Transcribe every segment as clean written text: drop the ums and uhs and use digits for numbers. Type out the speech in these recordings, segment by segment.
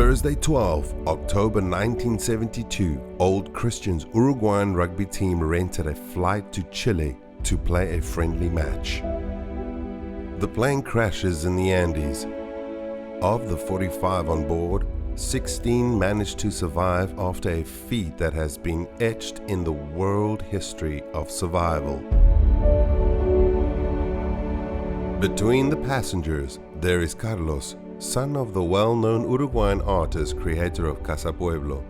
Thursday 12, October 1972, Old Christians Uruguayan rugby team rented a flight to Chile to play a friendly match. The plane crashes in the Andes. Of the 45 on board, 16 managed to survive after a feat that has been etched in the world history of survival. Between the passengers, there is Carlos, son of the well-known Uruguayan artist, creator of Casa Pueblo,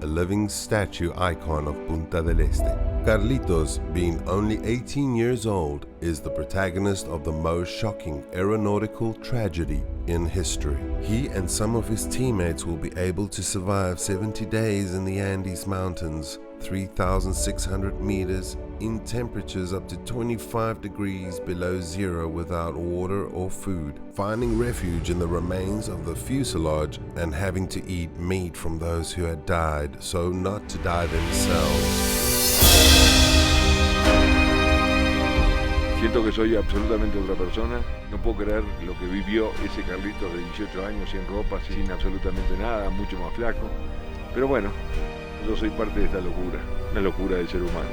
a living statue icon of Punta del Este. Carlitos, being only 18 years old, is the protagonist of the most shocking aeronautical tragedy in history. He and some of his teammates will be able to survive 70 days in the Andes Mountains, 3,600 meters, in temperatures up to 25 degrees below zero without water or food, finding refuge in the remains of the fuselage and having to eat meat from those who had died, so not to die themselves. Siento que soy absolutamente otra persona. No puedo creer lo que vivió ese Carlitos de 18 años, sin ropa, sin absolutamente nada, mucho más flaco. Pero bueno, yo soy parte de esta locura, una locura del ser humano,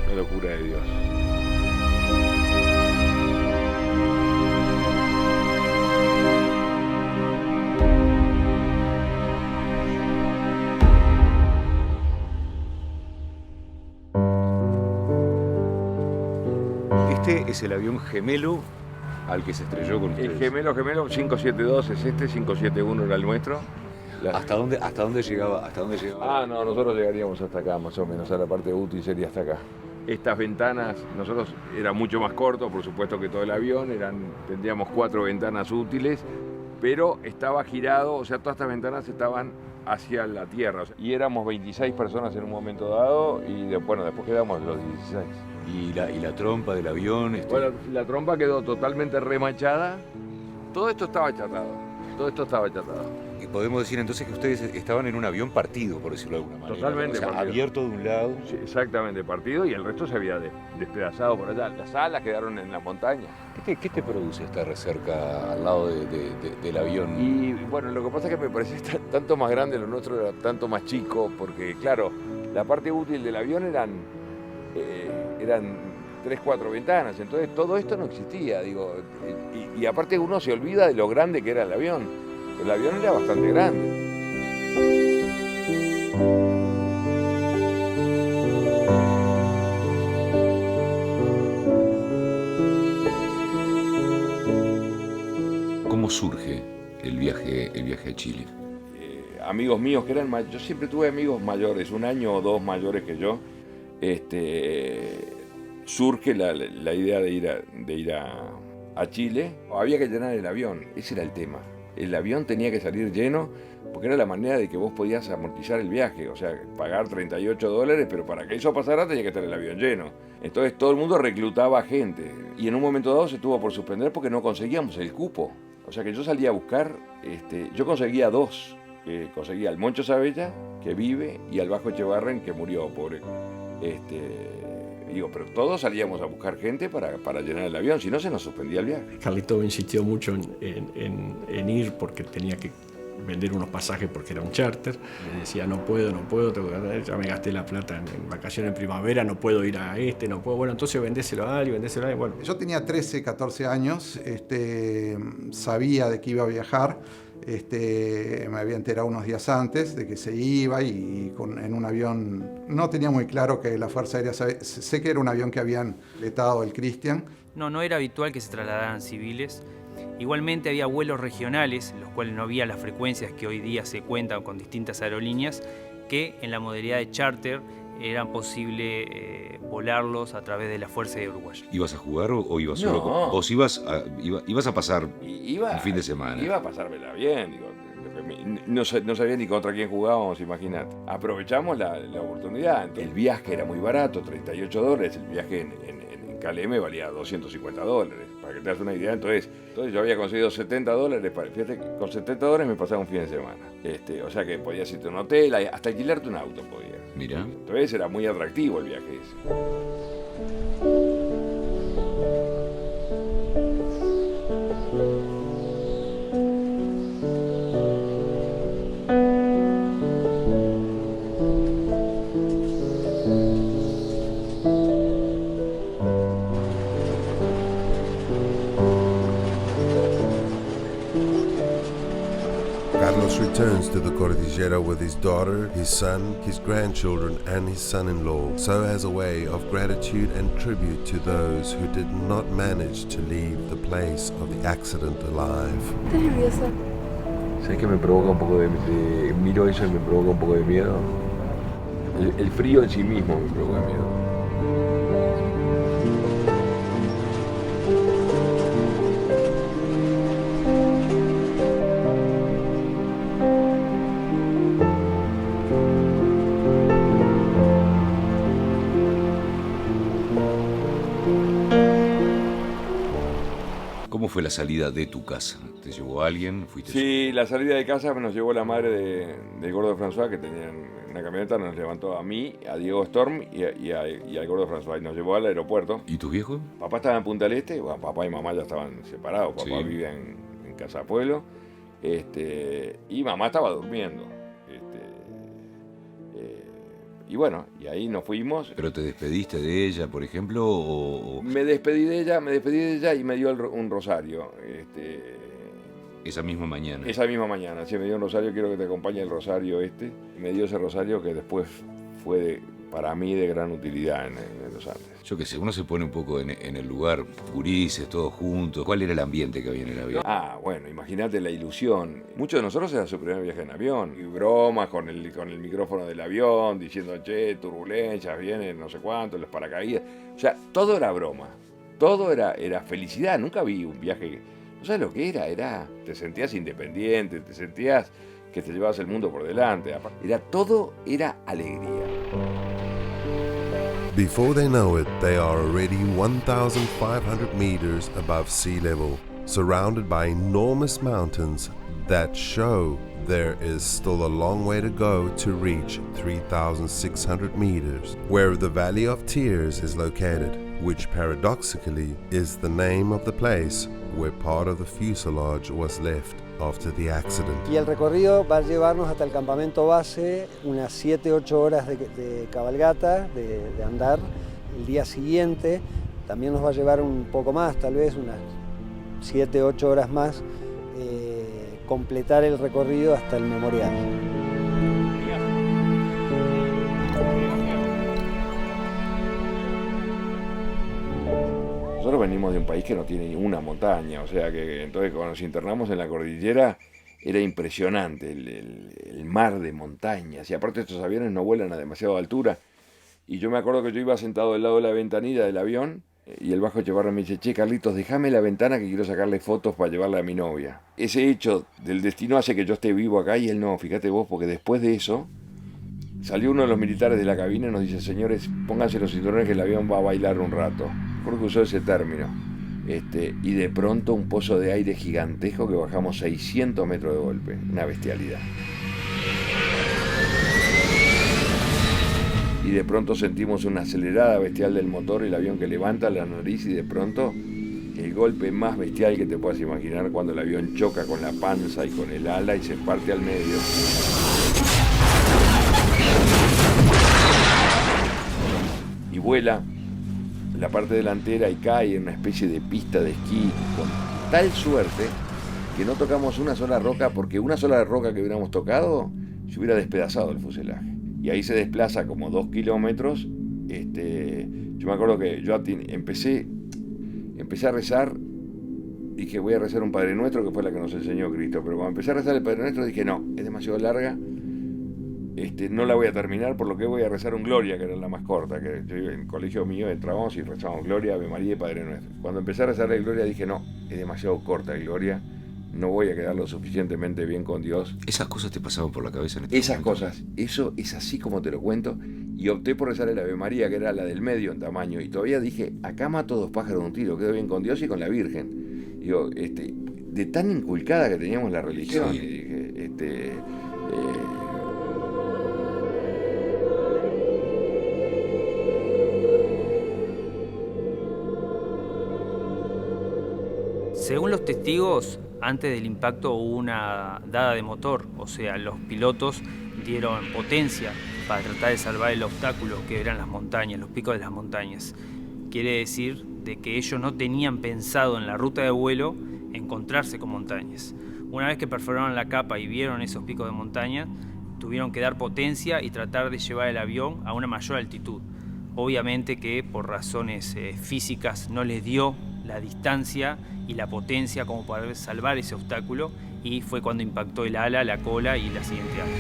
una locura de Dios. Este es el avión gemelo al que se estrelló con ustedes. El gemelo 572 es este, 571 era el nuestro. ¿Hasta dónde llegaba? No, nosotros llegaríamos hasta acá, más o menos, a la parte útil sería hasta acá. Estas ventanas, nosotros era mucho más corto, por supuesto que todo el avión, tendríamos 4 ventanas útiles, pero estaba girado, o sea, todas estas ventanas estaban hacia la tierra. Y éramos 26 personas en un momento dado y después quedamos los 16. ¿Y la trompa del avión? Bueno, la trompa quedó totalmente remachada. Todo esto estaba achatado. Y podemos decir entonces que ustedes estaban en un avión partido, por decirlo de alguna manera. Totalmente. O sea, partido. Abierto de un lado. Sí, exactamente, partido, y el resto se había despedazado por allá. Las alas quedaron en la montaña. ¿Qué te produce estar cerca, al lado del avión? Y bueno, lo que pasa es que me parece tanto más grande, lo nuestro era tanto más chico, porque claro, la parte útil del avión eran 3, 4 ventanas, entonces todo esto no existía, digo, y aparte uno se olvida de lo grande que era el avión era bastante grande. ¿Cómo surge el viaje a Chile? Amigos míos que eran yo siempre tuve amigos mayores, 1 año o 2 mayores que yo. Surge la idea de ir a Chile. Había que llenar el avión, ese era el tema. El avión tenía que salir lleno porque era la manera de que vos podías amortizar el viaje, o sea, pagar $38, pero para que eso pasara tenía que estar el avión lleno. Entonces todo el mundo reclutaba gente y en un momento dado se tuvo por suspender porque no conseguíamos el cupo. O sea que yo salía a buscar, yo conseguía 2. Conseguía al Moncho Sabella, que vive, y al Bajo Echevarren, que murió, pobre. Pero todos salíamos a buscar gente para llenar el avión, si no se nos suspendía el viaje. Carlito insistió mucho en ir porque tenía que vender unos pasajes porque era un charter. Le decía, no puedo, ya me gasté la plata en vacaciones en primavera, no puedo ir a no puedo. Bueno, entonces vendéselo a alguien. Bueno. Yo tenía 13, 14 años, sabía de que iba a viajar. Me había enterado unos días antes de que se iba en un avión. No tenía muy claro que la Fuerza Aérea, sé que era un avión que habían letado el Christian. No era habitual que se trasladaran civiles. Igualmente había vuelos regionales, en los cuales no había las frecuencias que hoy día se cuentan con distintas aerolíneas, que en la modalidad de charter era posible volarlos a través de la Fuerza Aérea Uruguaya. ¿Ibas a jugar o ibas solo? No. ¿Vos ibas a pasar un fin de semana? Iba a pasármela bien, digo, no sabía ni contra quién jugábamos, imagínate. Aprovechamos la oportunidad. El viaje era muy barato, $38. El viaje en KLM valía $250, para que te das una idea. Entonces yo había conseguido $70. Fíjate que con $70 me pasaba un fin de semana. O sea que podías irte a un hotel, hasta alquilarte un auto podías. Mirá. Entonces era muy atractivo el viaje ese. Carlos returns to the Cordillera with his daughter, his son, his grandchildren, and his son-in-law, so as a way of gratitude and tribute to those who did not manage to leave the place of the accident alive. ¿Estás nervioso? ¿Sabes que me provoca un poco miro eso y me provoca un poco de miedo? El frío en sí mismo me provoca miedo. ¿Cómo fue la salida de tu casa? ¿Te llevó alguien? ¿Fuiste Sí, la salida de casa nos llevó la madre del gordo François, que tenía una camioneta, nos levantó a mí, a Diego Storm y al gordo François, y nos llevó al aeropuerto. ¿Y tus viejos? Papá estaba en Punta del Este, bueno, papá y mamá ya estaban separados, papá Sí. vivía en Casa Pueblo, y mamá estaba durmiendo. Y bueno, y ahí nos fuimos. ¿Pero te despediste de ella, por ejemplo? O Me despedí de ella y me dio un rosario. esa misma mañana? Esa misma mañana, sí, me dio un rosario, quiero que te acompañe el rosario Me dio ese rosario que después fue para mí de gran utilidad en los Andes. Yo qué sé, uno se pone un poco en el lugar, gurises, todos juntos. ¿Cuál era el ambiente que había en el avión? Ah, bueno, imagínate la ilusión. Muchos de nosotros era su primer viaje en avión. Y bromas con el micrófono del avión, diciendo, che, turbulencias, vienen no sé cuánto, los paracaídas. O sea, todo era broma. Todo era felicidad. Nunca vi un viaje... ¿No sabes lo que era? Te sentías independiente, te sentías que te llevabas el mundo por delante. Todo era alegría. Before they know it, they are already 1,500 meters above sea level, surrounded by enormous mountains that show there is still a long way to go to reach 3,600 meters, where the Valley of Tears is located, which paradoxically is the name of the place where part of the fuselage was left after the accident. Y el recorrido va a llevarnos hasta el campamento base, unas 7-8 horas de cabalgata, de andar. El día siguiente también nos va a llevar un poco más, tal vez unas 7-8 horas más, completar el recorrido hasta el memorial. Nosotros venimos de un país que no tiene ninguna montaña, o sea que entonces cuando nos internamos en la cordillera era impresionante el mar de montañas, y aparte estos aviones no vuelan a demasiada altura. Y yo me acuerdo que yo iba sentado al lado de la ventanilla del avión y el bajo chaparro me dice, che Carlitos, déjame la ventana que quiero sacarle fotos para llevarla a mi novia. Ese hecho del destino hace que yo esté vivo acá y él no, fíjate vos, porque después de eso salió uno de los militares de la cabina y nos dice, señores, pónganse los cinturones que el avión va a bailar un rato. Creo que usó ese término. Y de pronto un pozo de aire gigantesco que bajamos 600 metros de golpe. Una bestialidad. Y de pronto sentimos una acelerada bestial del motor, el avión que levanta la nariz y de pronto el golpe más bestial que te puedas imaginar cuando el avión choca con la panza y con el ala y se parte al medio. Y vuela la parte delantera y cae en una especie de pista de esquí con tal suerte que no tocamos una sola roca, porque una sola roca que hubiéramos tocado se hubiera despedazado el fuselaje. Y ahí se desplaza como 2 kilómetros. Yo me acuerdo que yo empecé a rezar, dije voy a rezar un Padre Nuestro, que fue la que nos enseñó Cristo, pero cuando empecé a rezar el Padre Nuestro dije no, es demasiado larga, no la voy a terminar, por lo que voy a rezar un Gloria, que era la más corta, que yo en el colegio mío entrábamos y rezábamos Gloria, Ave María y Padre Nuestro. Cuando empecé a rezar el Gloria dije no, es demasiado corta el Gloria, no voy a quedar lo suficientemente bien con Dios. ¿Esas cosas te pasaban por la cabeza en este Esas momento? cosas, eso es así como te lo cuento, y opté por rezar el Ave María, que era la del medio en tamaño, y todavía dije, acá mato 2 pájaros de un tiro, quedo bien con Dios y con la Virgen. Digo, de tan inculcada que teníamos la religión, Sí. y dije, Según los testigos, antes del impacto hubo una dada de motor, o sea, los pilotos dieron potencia para tratar de salvar el obstáculo que eran las montañas, los picos de las montañas. Quiere decir de que ellos no tenían pensado en la ruta de vuelo encontrarse con montañas. Una vez que perforaron la capa y vieron esos picos de montaña, tuvieron que dar potencia y tratar de llevar el avión a una mayor altitud. Obviamente que por razones físicas no les dio la distancia y la potencia como para salvar ese obstáculo, y fue cuando impactó el ala, la cola y la siguiente ala.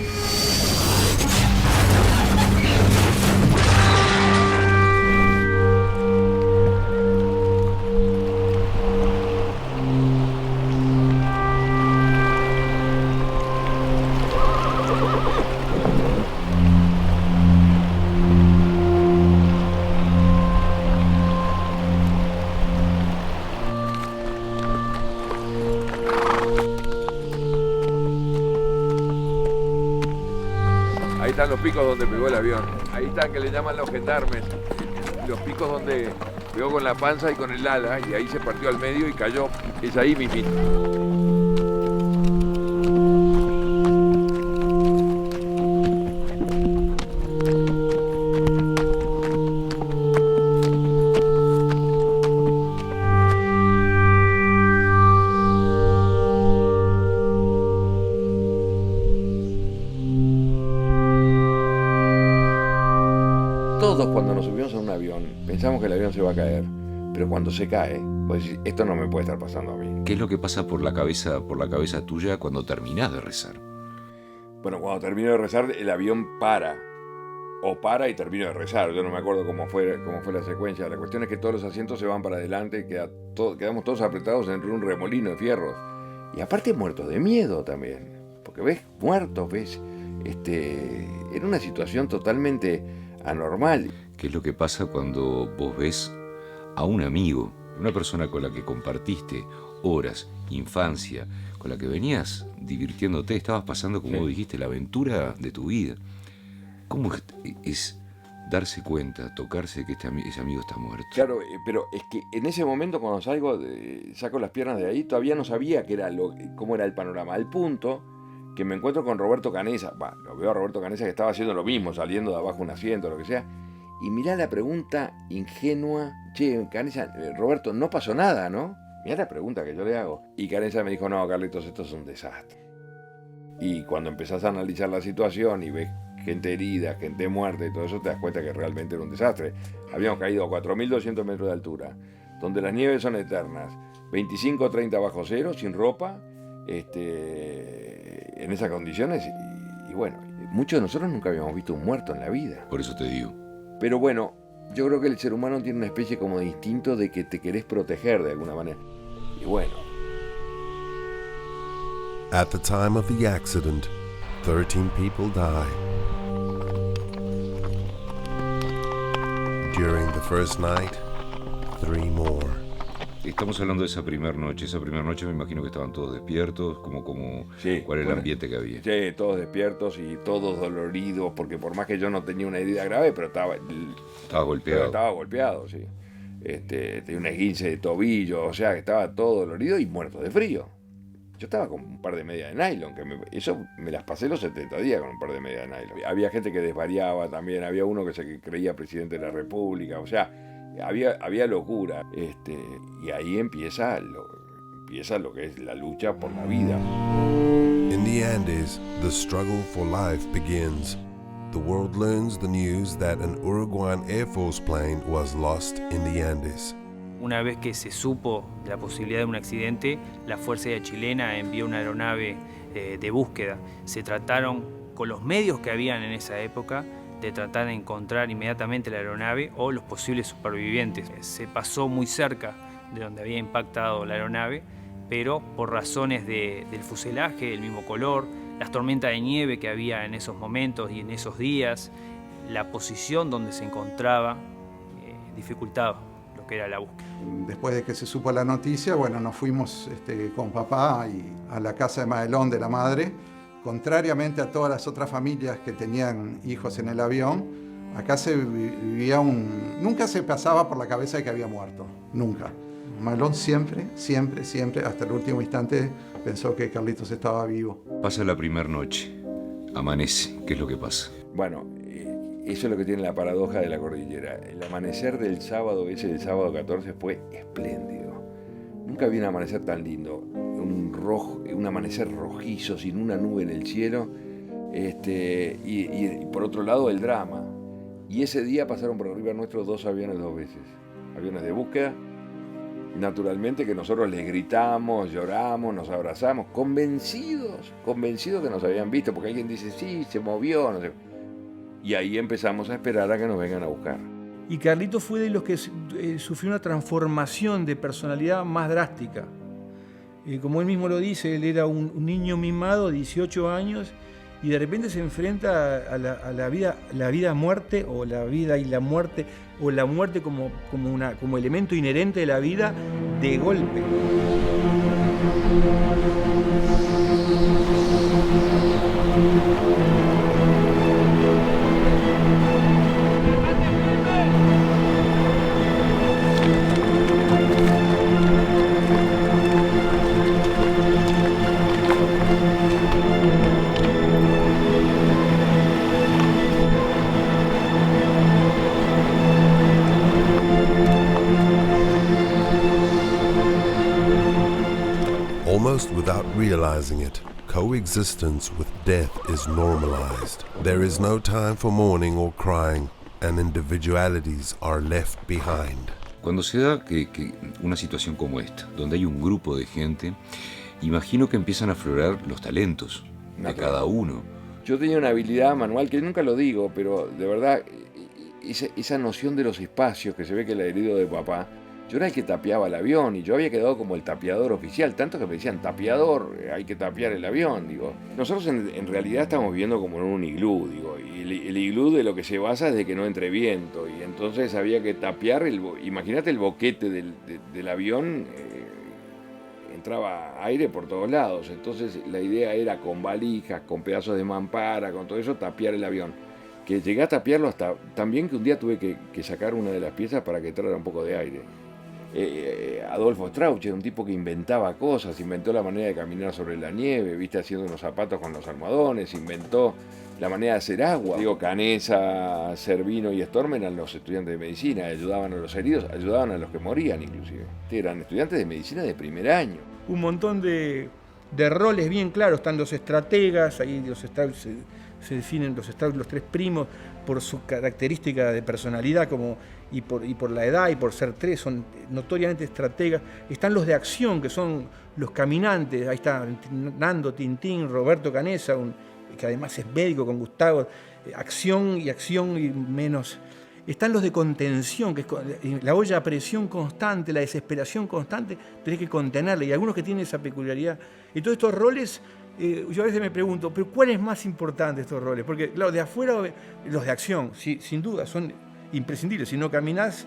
Ahí están los picos donde pegó el avión. Ahí está que le llaman los gendarmes. Los picos donde pegó con la panza y con el ala, y ahí se partió al medio y cayó. Es ahí mismito. Todos cuando nos subimos a un avión pensamos que el avión se va a caer, pero cuando se cae, vos decís, esto no me puede estar pasando a mí. ¿Qué es lo que pasa por la cabeza tuya cuando terminás de rezar? Bueno, cuando termino de rezar, el avión para. O para y termino de rezar. Yo no me acuerdo cómo fue la secuencia. La cuestión es que todos los asientos se van para adelante, quedamos todos apretados entre un remolino de fierros. Y aparte muertos de miedo también. Porque ves muertos, ves en una situación totalmente anormal. ¿Qué es lo que pasa cuando vos ves a un amigo, una persona con la que compartiste horas, infancia, con la que venías divirtiéndote, estabas pasando, como vos dijiste, la aventura de tu vida? ¿Cómo es darse cuenta, tocarse que ese amigo está muerto? Claro, pero es que en ese momento cuando saco las piernas de ahí, todavía no sabía cómo era el panorama. Al punto que me encuentro con Roberto Canessa. Lo veo a Roberto Canessa que estaba haciendo lo mismo, saliendo de abajo un asiento, lo que sea. Y mirá la pregunta ingenua. Che, Canessa, Roberto, no pasó nada, ¿no? Mirá la pregunta que yo le hago. Y Canessa me dijo, no, Carlitos, esto es un desastre. Y cuando empezás a analizar la situación y ves gente herida, gente muerta y todo eso, te das cuenta que realmente era un desastre. Habíamos caído a 4.200 metros de altura, donde las nieves son eternas, 25 o 30 bajo cero, sin ropa, en esas condiciones, y bueno, muchos de nosotros nunca habíamos visto un muerto en la vida. Por eso te digo. Pero bueno, yo creo que el ser humano tiene una especie como de instinto de que te querés proteger de alguna manera. Y bueno. At the time of the accident, 13 people died. During the first night, 3 more. Estamos hablando de esa primera noche. Esa primera noche me imagino que estaban todos despiertos, sí, ¿cuál era el ambiente que había? Sí, todos despiertos y todos doloridos, porque por más que yo no tenía una herida grave, pero estaba golpeado. Pero estaba golpeado, sí. Tenía un esguince de tobillo, o sea, que estaba todo dolorido y muerto de frío. Yo estaba con un par de medias de nylon, eso me las pasé los 70 días con un par de medias de nylon. Había gente que desvariaba también, había uno que se creía presidente de la República, o sea, había locura. Y ahí empieza lo que es la lucha por la vida. In the Andes, the struggle for life begins. The world learns the news that an Uruguayan Air Force plane was lost in the Andes. Una vez que se supo de la posibilidad de un accidente, la Fuerza Aérea Chilena envió una aeronave de búsqueda. Se trataron, con los medios que habían en esa época, de tratar de encontrar inmediatamente la aeronave o los posibles supervivientes. Se pasó muy cerca de donde había impactado la aeronave, pero por razones del fuselaje, el mismo color, las tormentas de nieve que había en esos momentos y en esos días, la posición donde se encontraba dificultaba lo que era la búsqueda. Después de que se supo la noticia, bueno, nos fuimos con papá a la casa de Madelón de la madre. Contrariamente a todas las otras familias que tenían hijos en el avión, acá se vivía nunca se pasaba por la cabeza de que había muerto, nunca. Madelón siempre, hasta el último instante pensó que Carlitos estaba vivo. Pasa la primera noche, amanece, ¿qué es lo que pasa? Bueno, eso es lo que tiene la paradoja de la cordillera. El amanecer del sábado 14 fue espléndido. Nunca vi un amanecer tan lindo, un amanecer rojizo, sin una nube en el cielo, y por otro lado el drama. Y ese día pasaron por arriba nuestros 2 aviones 2 veces, aviones de búsqueda. Naturalmente que nosotros les gritamos, lloramos, nos abrazamos, convencidos que nos habían visto, porque alguien dice, sí, se movió, no sé. Y ahí empezamos a esperar a que nos vengan a buscar. Y Carlito fue de los que sufrió una transformación de personalidad más drástica. Como él mismo lo dice, él era un niño mimado, 18 años, y de repente se enfrenta a la vida-muerte, o la vida y la muerte, o la muerte como elemento inherente de la vida, de golpe. Almost without realizing it, coexistence with death is normalized. There is no time for mourning or crying, and individualities are left behind. Cuando se da que una situación como esta, donde hay un grupo de gente, imagino que empiezan a aflorar los talentos de cada uno. Yo tenía una habilidad manual que nunca lo digo, pero de verdad, esa noción de los espacios que se ve que la heredó de papá. Yo era el que tapiaba el avión y yo había quedado como el tapiador oficial, tanto que me decían, tapiador, hay que tapiar el avión, digo. Nosotros en realidad estamos viviendo como en un iglú, digo, y el iglú de lo que se basa es de que no entre viento, y entonces había que tapiar, imagínate el boquete del avión, entraba aire por todos lados, entonces la idea era con valijas, con pedazos de mampara, con todo eso, tapiar el avión. Que llegué a tapiarlo hasta también que un día tuve que sacar una de las piezas para que entrara un poco de aire. Adolfo Strauch era un tipo que inventaba cosas, inventó la manera de caminar sobre la nieve, viste, haciendo unos zapatos con los almohadones, inventó la manera de hacer agua. Digo, Canesa, Servino y Storm eran los estudiantes de medicina, ayudaban a los heridos, ayudaban a los que morían inclusive. Eran estudiantes de medicina de primer año. Un montón de roles bien claros, están los estrategas, ahí los se definen los 3 primos por su característica de personalidad y por la edad y por ser 3, son notoriamente estrategas. Están los de acción, que son los caminantes, ahí está Nando Tintín, Roberto Canesa, que además es médico con Gustavo, acción y menos. Están los de contención, que es la olla a presión constante, la desesperación constante, tenés que contenerla, y algunos que tienen esa peculiaridad. Y todos estos roles, yo a veces me pregunto, ¿pero cuál es más importante estos roles? Porque claro, de afuera, los de acción, sí, sin duda, son imprescindibles. Si no caminás,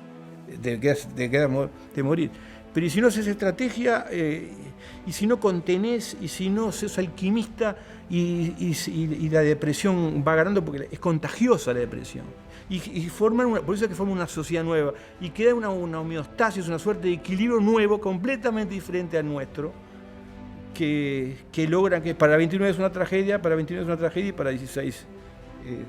te quedas de morir. Pero y si no haces estrategia, y si no contenés, y si no sos alquimista, y la depresión va ganando, porque es contagiosa la depresión. Y por eso es que forman una sociedad nueva. Y queda una homeostasis, una suerte de equilibrio nuevo, completamente diferente al nuestro, que logran que para 29 es una tragedia, y para 16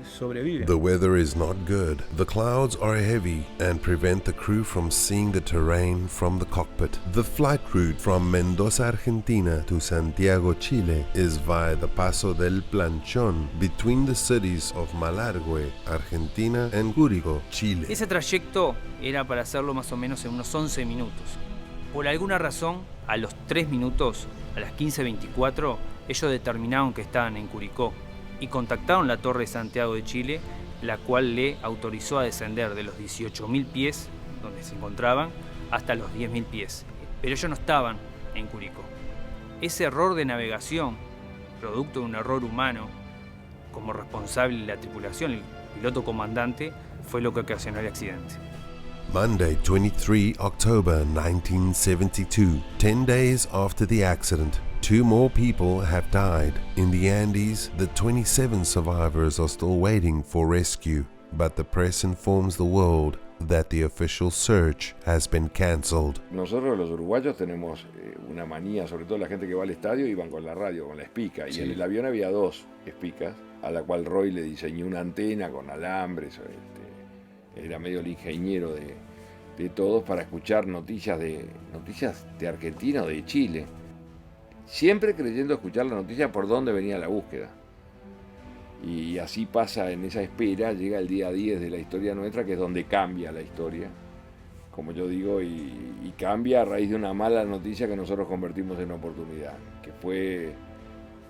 sobreviven. The weather is not good. The clouds are heavy and prevent the crew from seeing the terrain from the cockpit. The flight route from Mendoza, Argentina to Santiago, Chile is via the Paso del Planchón between the cities of Malargüe, Argentina and Curicó, Chile. Ese trayecto era para hacerlo más o menos en unos 11 minutos. Por alguna razón, a los 3 minutos, a las 15:24, ellos determinaron que estaban en Curicó y contactaron la Torre de Santiago de Chile, la cual le autorizó a descender de los 18.000 pies, donde se encontraban, hasta los 10.000 pies. Pero ellos no estaban en Curicó. Ese error de navegación, producto de un error humano, como responsable de la tripulación, el piloto comandante, fue lo que ocasionó el accidente. Monday, 23 October 1972, 10 days after the accident, 2 more people have died. In the Andes, the 27 survivors are still waiting for rescue, but the press informs the world that the official search has been cancelled. Nosotros los uruguayos tenemos una manía, sobre todo la gente que va al estadio, iban con la radio, con la espica, y en el avión había 2 espicas, a la cual Roy le diseñó una antena con alambres, era medio el ingeniero de todos para escuchar noticias de Argentina o de Chile. Siempre creyendo escuchar la noticia por dónde venía la búsqueda. Y así pasa en esa espera, llega el día 10 de la historia nuestra, que es donde cambia la historia, como yo digo, y cambia a raíz de una mala noticia que nosotros convertimos en oportunidad, que fue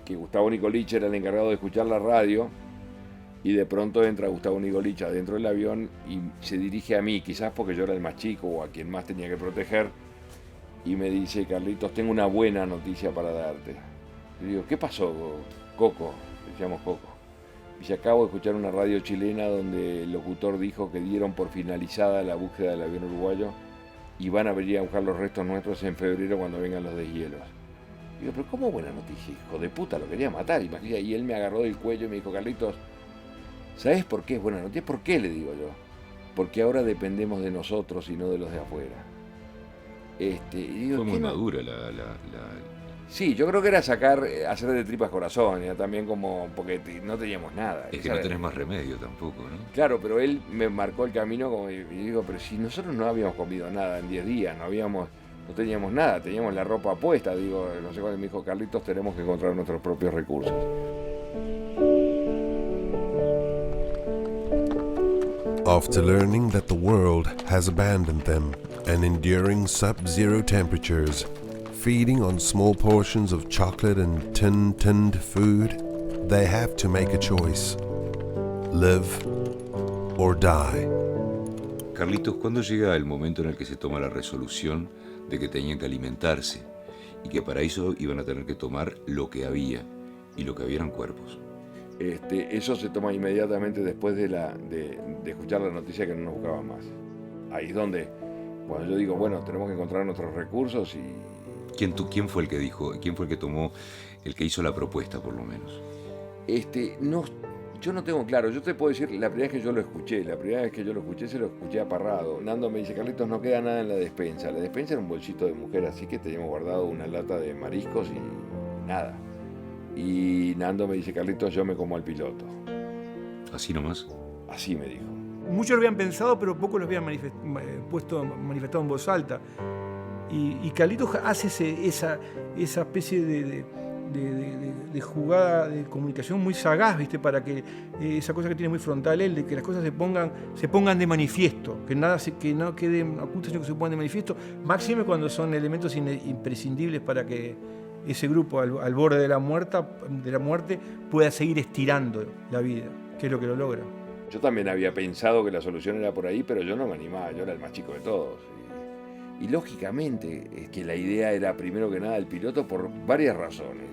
que Gustavo Nicolich era el encargado de escuchar la radio, y de pronto entra Gustavo Nicolich adentro del avión y se dirige a mí, quizás porque yo era el más chico o a quien más tenía que proteger, y me dice: Carlitos, tengo una buena noticia para darte. Y digo: ¿qué pasó, Coco? Decíamos Coco. Y acabo de escuchar una radio chilena donde el locutor dijo que dieron por finalizada la búsqueda del avión uruguayo y van a venir a buscar los restos nuestros en febrero cuando vengan los deshielos. Digo: pero ¿cómo buena noticia, hijo de puta? Lo quería matar, imagínate. Y él me agarró del cuello y me dijo: Carlitos, ¿sabes por qué es buena noticia? ¿Por qué? Le digo yo. Porque ahora dependemos de nosotros y no de los de afuera. Y digo, fue muy ¿qué madura Sí, yo creo que era hacer de tripas corazón, ya también como, porque no teníamos nada. Es que no tenés más remedio tampoco, ¿no? Claro, pero él me marcó el camino como, y digo: pero si nosotros no habíamos comido nada en 10 días, no teníamos nada, teníamos la ropa puesta, digo, no sé cuándo. Me dijo: Carlitos, tenemos que encontrar nuestros propios recursos. After learning that the world has abandoned them and enduring sub-zero temperatures, feeding on small portions of chocolate and tinned food, they have to make a choice: live or die. Carlitos, ¿cuándo llega el momento en el que se toma la resolución de que tenían que alimentarse y que para eso iban a tener que tomar lo que había, y lo que había eran cuerpos? Eso se toma inmediatamente después de escuchar la noticia que no nos buscaban más. Ahí es donde, cuando yo digo: bueno, tenemos que encontrar nuestros recursos. Y ¿Quién fue el que dijo? ¿Quién fue el que tomó, el que hizo la propuesta, por lo menos? Yo no tengo claro. Yo te puedo decir, la primera vez que yo lo escuché, se lo escuché a Parrado. Nando me dice: Carlitos, no queda nada en la despensa. La despensa era un bolsito de mujer, así que teníamos guardado una lata de mariscos y nada. Y Nando me dice: Carlitos, yo me como al piloto. ¿Así nomás? Así me dijo. Muchos lo habían pensado, pero pocos lo habían manifestado en voz alta. Y Carlitos hace esa especie de jugada de comunicación muy sagaz, ¿viste? Para que esa cosa que tiene muy frontal él, de que las cosas se pongan de manifiesto, que no queden ocultas, sino que se pongan de manifiesto, máxime cuando son elementos imprescindibles para que ese grupo al borde de la muerte pueda seguir estirando la vida, que es lo que lo logra. Yo también había pensado que la solución era por ahí, pero yo no me animaba, yo era el más chico de todos. Y lógicamente es que la idea era, primero que nada, el piloto por varias razones.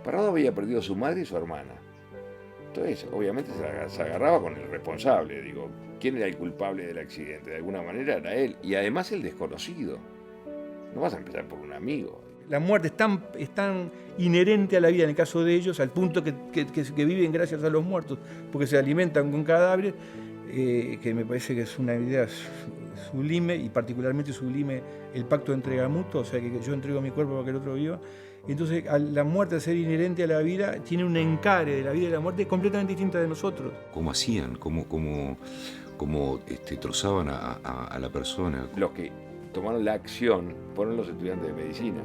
Parrado había perdido a su madre y su hermana. Entonces, obviamente se agarraba con el responsable. Digo, ¿quién era el culpable del accidente? De alguna manera era él. Y además el desconocido. No vas a empezar por un amigo. La muerte es tan inherente a la vida en el caso de ellos, al punto que viven gracias a los muertos, porque se alimentan con cadáveres, que me parece que es una idea sublime, y particularmente sublime el pacto de entrega mutua, o sea, que yo entrego mi cuerpo para que el otro viva. Entonces, la muerte, al ser inherente a la vida, tiene un encare de la vida y la muerte completamente distinta de nosotros. ¿Cómo hacían? ¿Cómo trozaban a la persona? Los que tomaron la acción fueron los estudiantes de medicina.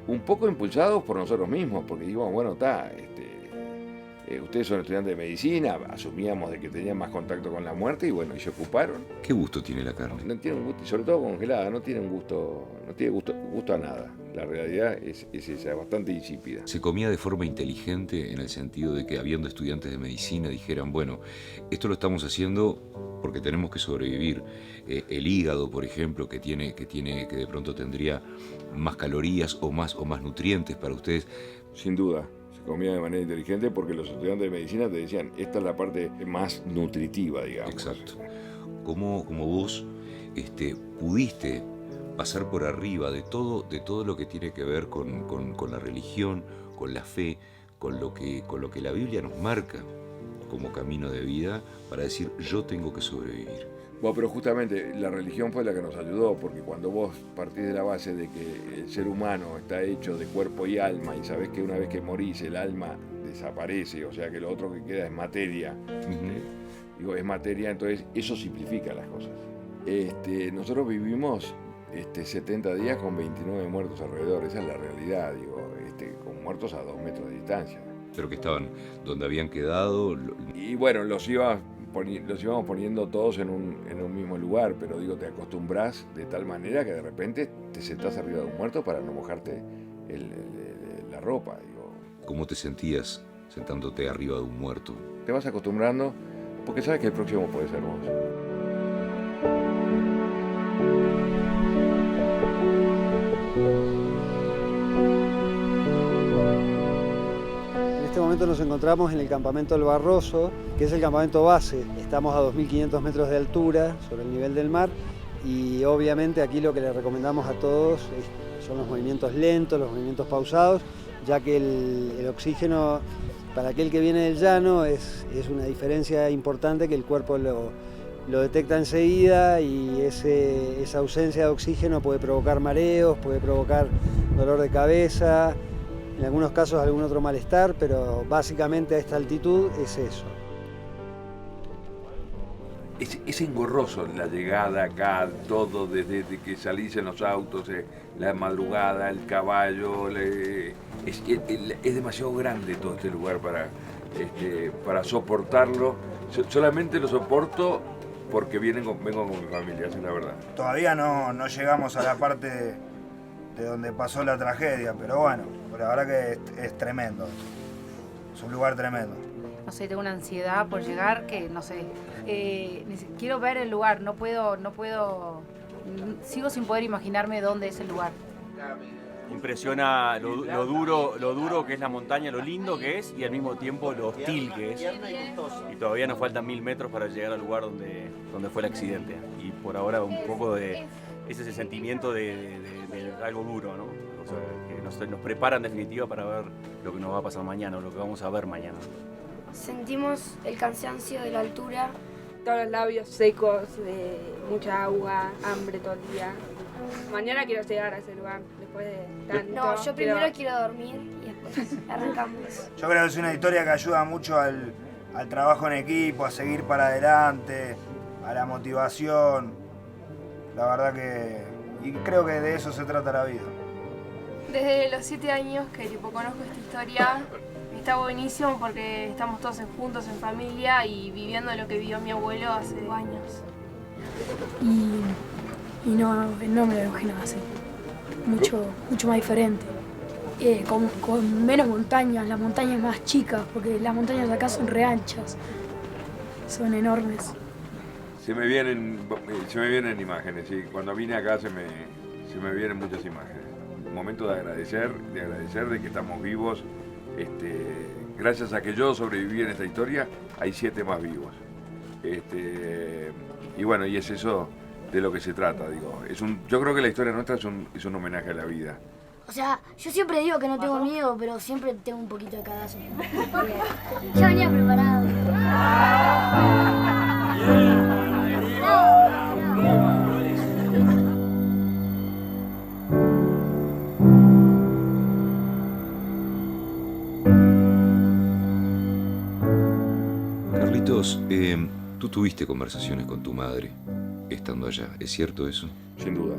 Un poco impulsados por nosotros mismos, porque dijimos: bueno, ustedes son estudiantes de medicina, asumíamos de que tenían más contacto con la muerte, y bueno, y se ocuparon. ¿Qué gusto tiene la carne? No tiene un gusto, y sobre todo congelada, no tiene gusto a nada. La realidad es esa, bastante insípida. Se comía de forma inteligente, en el sentido de que, habiendo estudiantes de medicina, dijeran: bueno, esto lo estamos haciendo porque tenemos que sobrevivir. El hígado, por ejemplo, que de pronto tendría más calorías o más nutrientes para ustedes. Sin duda, se comía de manera inteligente porque los estudiantes de medicina te decían: esta es la parte más nutritiva, digamos. Exacto. ¿Cómo vos pudiste pasar por arriba de todo lo que tiene que ver con la religión, con la fe, con lo que la Biblia nos marca como camino de vida, para decir: yo tengo que sobrevivir? Bueno, pero justamente la religión fue la que nos ayudó, porque cuando vos partís de la base de que el ser humano está hecho de cuerpo y alma, y sabés que una vez que morís el alma desaparece, o sea que lo otro que queda es materia, es materia, entonces eso simplifica las cosas. Nosotros vivimos 70 días con 29 muertos alrededor, esa es la realidad, digo, con muertos a 2 metros de distancia. Pero que estaban donde habían quedado. Y bueno, los íbamos poniendo todos en un mismo lugar, pero digo, te acostumbras de tal manera que de repente te sentás arriba de un muerto para no mojarte la ropa. Digo. ¿Cómo te sentías sentándote arriba de un muerto? Te vas acostumbrando porque sabes que el próximo puede ser vos. En este momento nos encontramos en el campamento El Barroso, que es el campamento base. Estamos a 2.500 metros de altura sobre el nivel del mar y obviamente aquí lo que le recomendamos a todos son los movimientos lentos, los movimientos pausados, ya que el oxígeno para aquel que viene del llano es una diferencia importante que el cuerpo lo detecta enseguida y esa ausencia de oxígeno puede provocar mareos, puede provocar dolor de cabeza, en algunos casos algún otro malestar, pero básicamente a esta altitud es eso. Es engorroso la llegada acá, todo desde que salís en los autos, la madrugada, el caballo, es demasiado grande todo este lugar para soportarlo. Solamente lo soporto porque vengo con mi familia, esa es la verdad. Todavía no llegamos a la parte de donde pasó la tragedia, pero bueno, la verdad que es tremendo. Es un lugar tremendo. No sé, tengo una ansiedad por llegar que, no sé, quiero ver el lugar, no puedo, sigo sin poder imaginarme dónde es el lugar. Impresiona lo duro que es la montaña, lo lindo que es y al mismo tiempo lo hostil que es. Y todavía nos faltan 1000 metros para llegar al lugar donde fue el accidente. Y por ahora un poco de ese sentimiento de algo duro, ¿no? O sea, que nos prepara en definitiva para ver lo que nos va a pasar mañana o lo que vamos a ver mañana. Sentimos el cansancio de la altura. Todos los labios secos, de mucha agua, hambre todo el día. Mañana quiero llegar a ese lugar, después de tanto. No, yo primero quiero dormir y después arrancamos. Yo creo que es una historia que ayuda mucho al trabajo en equipo, a seguir para adelante, a la motivación. La verdad y creo que de eso se trata la vida. Desde los 7 años que conozco esta historia, está buenísimo porque estamos todos juntos en familia y viviendo lo que vivió mi abuelo hace 2 años. Y no me lo imaginaba así. Mucho más diferente. Con menos montañas, las montañas más chicas, porque las montañas de acá son re anchas. Son enormes. Se me vienen imágenes, sí. Cuando vine acá se me vienen muchas imágenes. Un momento de agradecer de que estamos vivos. Gracias a que yo sobreviví en esta historia, hay 7 más vivos. Y bueno, y es eso de lo que se trata, digo. Yo creo que la historia nuestra es un homenaje a la vida. O sea, yo siempre digo que no tengo miedo, pero siempre tengo un poquito de cagazo. Yo venía preparado. Carlitos, tú tuviste conversaciones con tu madre estando allá, ¿es cierto eso? Sin duda.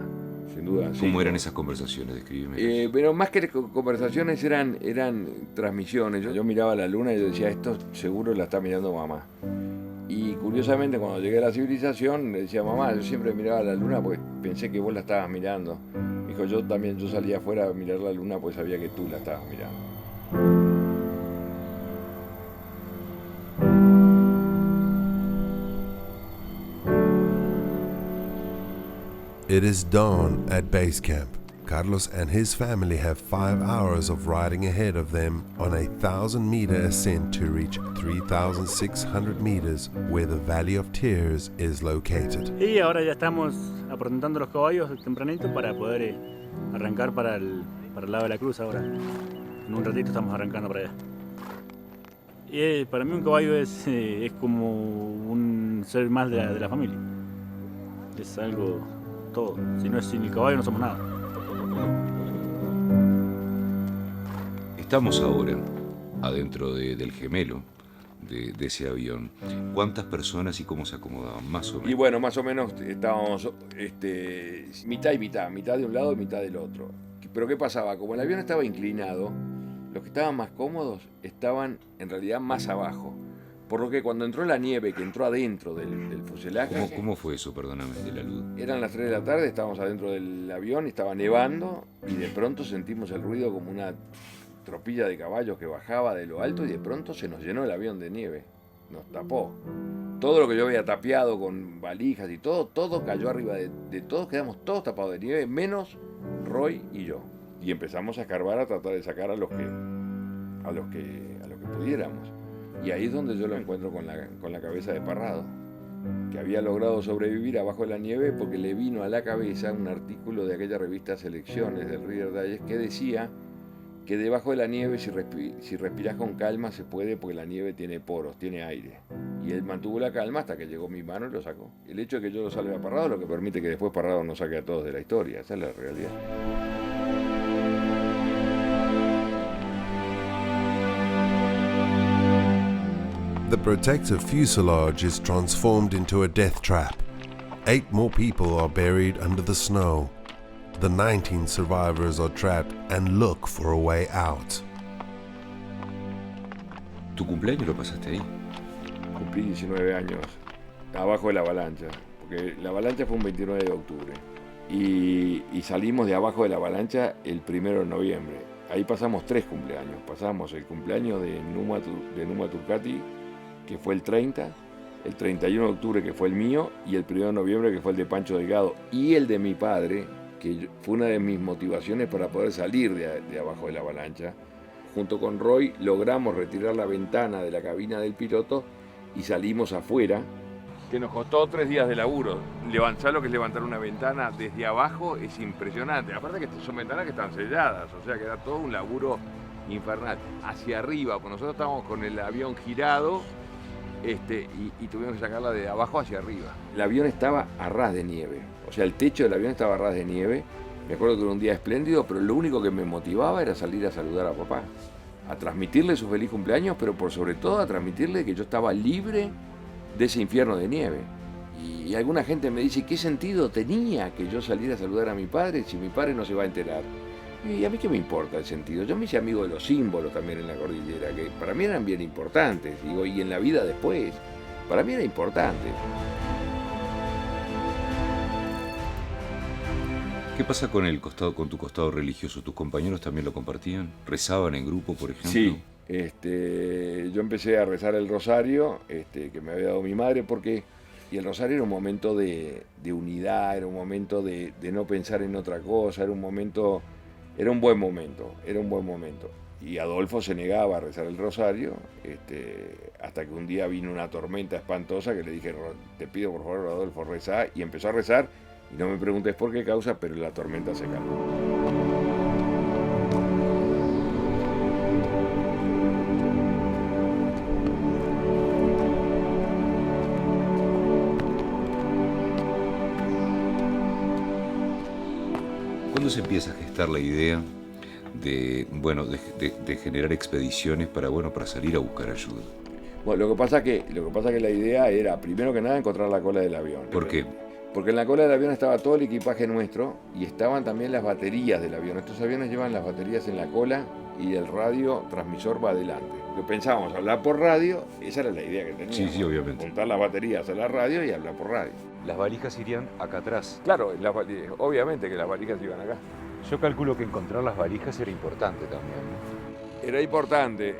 ¿Cómo eran esas conversaciones? Descríbeme. Pero más que conversaciones eran transmisiones. Yo miraba la luna y yo decía, esto seguro la está mirando mamá. Y curiosamente cuando llegué a la civilización le decía, mamá, yo siempre miraba la luna porque pensé que vos la estabas mirando. Dijo, yo salía afuera a mirar la luna porque sabía que tú la estabas mirando. It is dawn at base camp. Carlos and his family have 5 hours of riding ahead of them on a 1,000-meter ascent to reach 3,600 meters where the Valley of Tears is located. Y ahora ya estamos aprontando los caballos tempranito para poder arrancar para el lado de la cruz ahora. En un ratito estamos arrancando para allá. Y para mí un caballo es como un ser más de la familia. Es algo todo. Si no es sin el caballo no somos nada. Estamos ahora adentro del Gemelo, de ese avión. ¿Cuántas personas y cómo se acomodaban? Más o menos. Y bueno, más o menos estábamos mitad y mitad de un lado y mitad del otro. Pero ¿qué pasaba? Como el avión estaba inclinado, los que estaban más cómodos estaban en realidad más abajo. Por lo que cuando entró la nieve, que entró adentro del fuselaje... ¿Cómo fue eso, perdóname, de la luz? Eran las 3 de la tarde, estábamos adentro del avión, estaba nevando y de pronto sentimos el ruido como una tropilla de caballos que bajaba de lo alto y de pronto se nos llenó el avión de nieve, nos tapó. Todo lo que yo había tapiado con valijas y todo cayó arriba de todos, quedamos todos tapados de nieve, menos Roy y yo. Y empezamos a escarbar, a tratar de sacar a los que pudiéramos. Y ahí es donde yo lo encuentro con la cabeza de Parrado, que había logrado sobrevivir abajo de la nieve porque le vino a la cabeza un artículo de aquella revista Selecciones del Reader Digest que decía que debajo de la nieve, si respiras con calma, se puede porque la nieve tiene poros, tiene aire. Y él mantuvo la calma hasta que llegó mi mano y lo sacó. El hecho de que yo lo salve a Parrado es lo que permite que después Parrado nos saque a todos de la historia. Esa es la realidad. The protective fuselage is transformed into a death trap. 8 more people are buried under the snow. The 19 survivors are trapped and look for a way out. ¿Tu cumpleaños lo pasaste ahí? Cumplí 19 años, abajo de la avalancha, porque la avalancha fue un 29 de octubre. Y salimos de abajo de la avalancha el 1 de noviembre. Ahí pasamos 3 cumpleaños. Pasamos el cumpleaños de Numa Turcati, que fue el 30, el 31 de octubre, que fue el mío, y el 1 de noviembre, que fue el de Pancho Delgado, y el de mi padre, que fue una de mis motivaciones para poder salir de abajo de la avalancha. Junto con Roy logramos retirar la ventana de la cabina del piloto y salimos afuera. Que nos costó 3 días de laburo. ¿Sabes lo que es levantar una ventana desde abajo? Es impresionante. Aparte que son ventanas que están selladas, o sea que era todo un laburo infernal. Hacia arriba, pues nosotros estábamos con el avión girado, y tuvimos que sacarla de abajo hacia arriba. El avión estaba a ras de nieve, o sea, el techo del avión estaba a ras de nieve. Me acuerdo que era un día espléndido, pero lo único que me motivaba era salir a saludar a papá, a transmitirle su feliz cumpleaños, pero por sobre todo a transmitirle que yo estaba libre de ese infierno de nieve. Y alguna gente me dice, ¿qué sentido tenía que yo saliera a saludar a mi padre si mi padre no se va a enterar? Y a mí qué me importa el sentido. Yo me hice amigo de los símbolos también en la cordillera, que para mí eran bien importantes, digo, y en la vida después, para mí era importante. ¿Qué pasa con tu costado religioso? ¿Tus compañeros también lo compartían? ¿Rezaban en grupo, por ejemplo? Sí, yo empecé a rezar el rosario, que me había dado mi madre, y el rosario era un momento de unidad, era un momento de no pensar en otra cosa, era un buen momento. Y Adolfo se negaba a rezar el rosario, hasta que un día vino una tormenta espantosa que le dije, te pido por favor, Adolfo, rezá, y empezó a rezar, y no me preguntes por qué causa, pero la tormenta se calmó. ¿Cuándo se empieza a gestar la idea de generar expediciones para salir a buscar ayuda? Bueno, lo que pasa que la idea era, primero que nada, encontrar la cola del avión. ¿Por qué? Porque en la cola del avión estaba todo el equipaje nuestro y estaban también las baterías del avión. Estos aviones llevan las baterías en la cola y el radio transmisor va adelante. Lo que pensábamos, hablar por radio, esa era la idea que teníamos. Sí, obviamente. Juntar las baterías a la radio y hablar por radio. Las valijas irían acá atrás. Claro, obviamente que las valijas iban acá. Yo calculo que encontrar las valijas era importante también, ¿no? Era importante,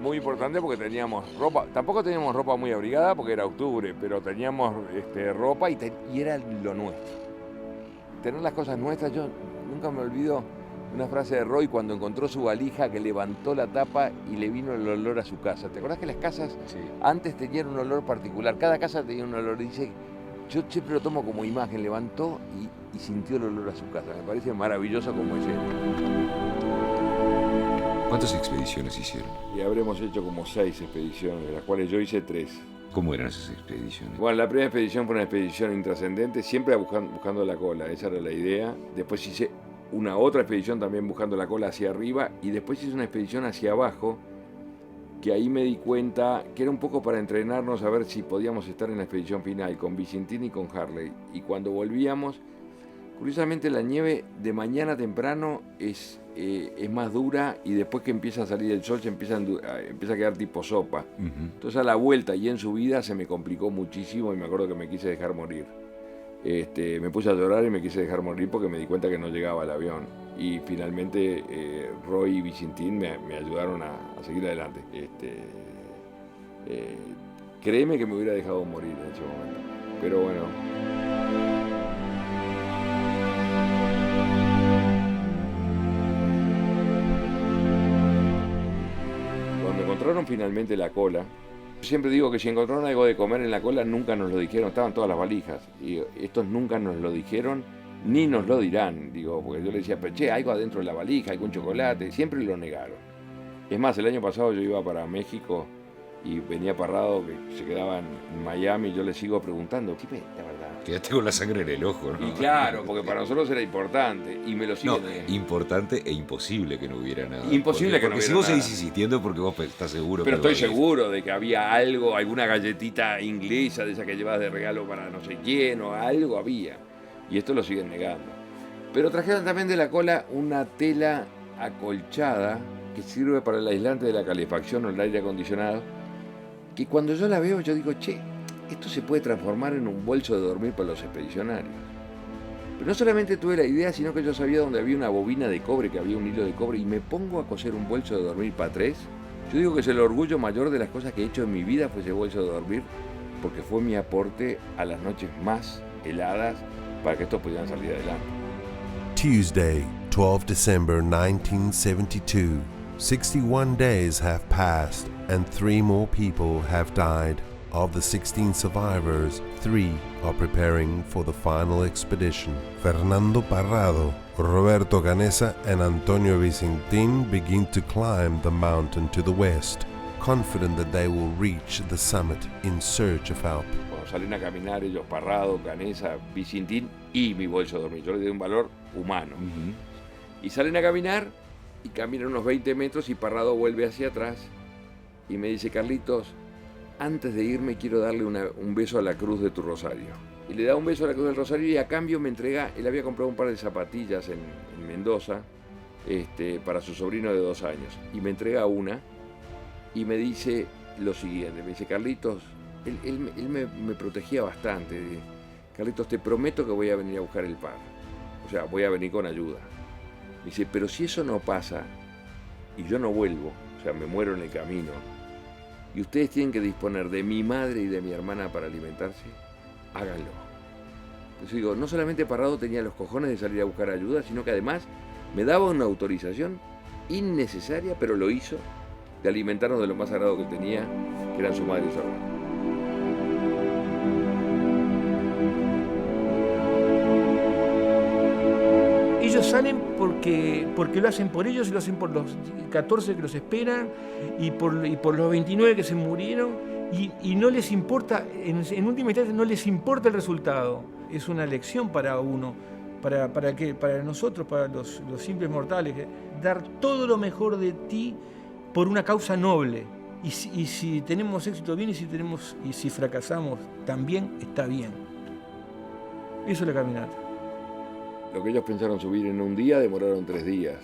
muy importante porque teníamos ropa. Tampoco teníamos ropa muy abrigada porque era octubre, pero teníamos ropa y era lo nuestro. Tener las cosas nuestras, yo nunca me olvido una frase de Roy cuando encontró su valija, que levantó la tapa y le vino el olor a su casa. ¿Te acordás que las casas antes tenían un olor particular? Cada casa tenía un olor. Dice, yo siempre lo tomo como imagen, levantó y sintió el olor a su casa. Me parece maravilloso como es él. ¿Cuántas expediciones hicieron? Y habremos hecho como 6 expediciones, de las cuales yo hice 3. ¿Cómo eran esas expediciones? Bueno, la primera expedición fue una expedición intrascendente, siempre buscando la cola, esa era la idea. Después hice otra expedición también buscando la cola hacia arriba, y después hice una expedición hacia abajo, que ahí me di cuenta que era un poco para entrenarnos a ver si podíamos estar en la expedición final con Vicentín y con Harley. Y cuando volvíamos, curiosamente la nieve de mañana temprano es más dura y después que empieza a salir el sol empieza a quedar tipo sopa. Entonces a la vuelta y en subida se me complicó muchísimo y me acuerdo que me quise dejar morir. Me puse a llorar y me quise dejar morir porque me di cuenta que no llegaba al avión. Y finalmente Roy y Vicentín me ayudaron a seguir adelante. Créeme que me hubiera dejado morir en ese momento. Pero bueno. Cuando encontraron finalmente la cola, siempre digo que si encontraron algo de comer en la cola nunca nos lo dijeron, estaban todas las valijas. Y estos nunca nos lo dijeron, ni nos lo dirán, digo, porque yo le decía, pero che, algo adentro de la valija, algún chocolate, siempre lo negaron. Es más, el año pasado yo iba para México y venía Parrado, que se quedaba en Miami, y yo le sigo preguntando, dime la verdad. Quedaste con la sangre en el ojo, ¿no? Y claro, porque para nosotros era importante, y me lo siguen. No, importante e imposible que no hubiera nada. Imposible que no hubiera nada. Porque si vos seguís insistiendo, porque vos estás seguro. Pero estoy seguro de que había algo, alguna galletita inglesa de esa que llevas de regalo para no sé quién, o algo había. Y esto lo siguen negando. Pero trajeron también de la cola una tela acolchada que sirve para el aislante de la calefacción o el aire acondicionado, que cuando yo la veo yo digo, che, esto se puede transformar en un bolso de dormir para los expedicionarios. Pero no solamente tuve la idea, sino que yo sabía dónde había una bobina de cobre, que había un hilo de cobre, y me pongo a coser un bolso de dormir para 3. Yo digo que es el orgullo mayor de las cosas que he hecho en mi vida fue ese bolso de dormir, porque fue mi aporte a las noches más heladas para que estos pudieran salir adelante. Tuesday, 12 December 1972. 61 days have passed and 3 more people have died. Of the 16 survivors, 3 are preparing for the final expedition. Fernando Parrado, Roberto Canessa, and Antonio Vicentín begin to climb the mountain to the west, confident that they will reach the summit in search of help. Cuando salen a caminar ellos, Parrado, Canessa, Vicentín y mi bolso de dormir, yo le doy un valor humano. Y salen a caminar y caminan unos 20 metros y Parrado vuelve hacia atrás y me dice, Carlitos, antes de irme quiero darle un beso a la cruz de tu rosario. Y le da un beso a la cruz del rosario y a cambio me entrega, él había comprado un par de zapatillas en Mendoza para su sobrino de 2 años. Y me entrega una y me dice lo siguiente, me dice, Carlitos, él me protegía bastante. Carlitos, te prometo que voy a venir a buscar el par. O sea, voy a venir con ayuda. Me dice, pero si eso no pasa y yo no vuelvo, o sea, me muero en el camino, y ustedes tienen que disponer de mi madre y de mi hermana para alimentarse, háganlo. Entonces digo, no solamente Parrado tenía los cojones de salir a buscar ayuda, sino que además me daba una autorización innecesaria, pero lo hizo, de alimentarnos de lo más sagrado que tenía, que eran su madre y su hermana. Ellos salen porque lo hacen por ellos y lo hacen por los 14 que los esperan y por los 29 que se murieron y no les importa, en última instancia no les importa el resultado. Es una lección para uno, para nosotros, para los simples mortales, dar todo lo mejor de ti por una causa noble. Y si tenemos éxito, bien, y si fracasamos, también está bien. Eso es la caminata. Lo que ellos pensaron subir en un día, demoraron 3 días.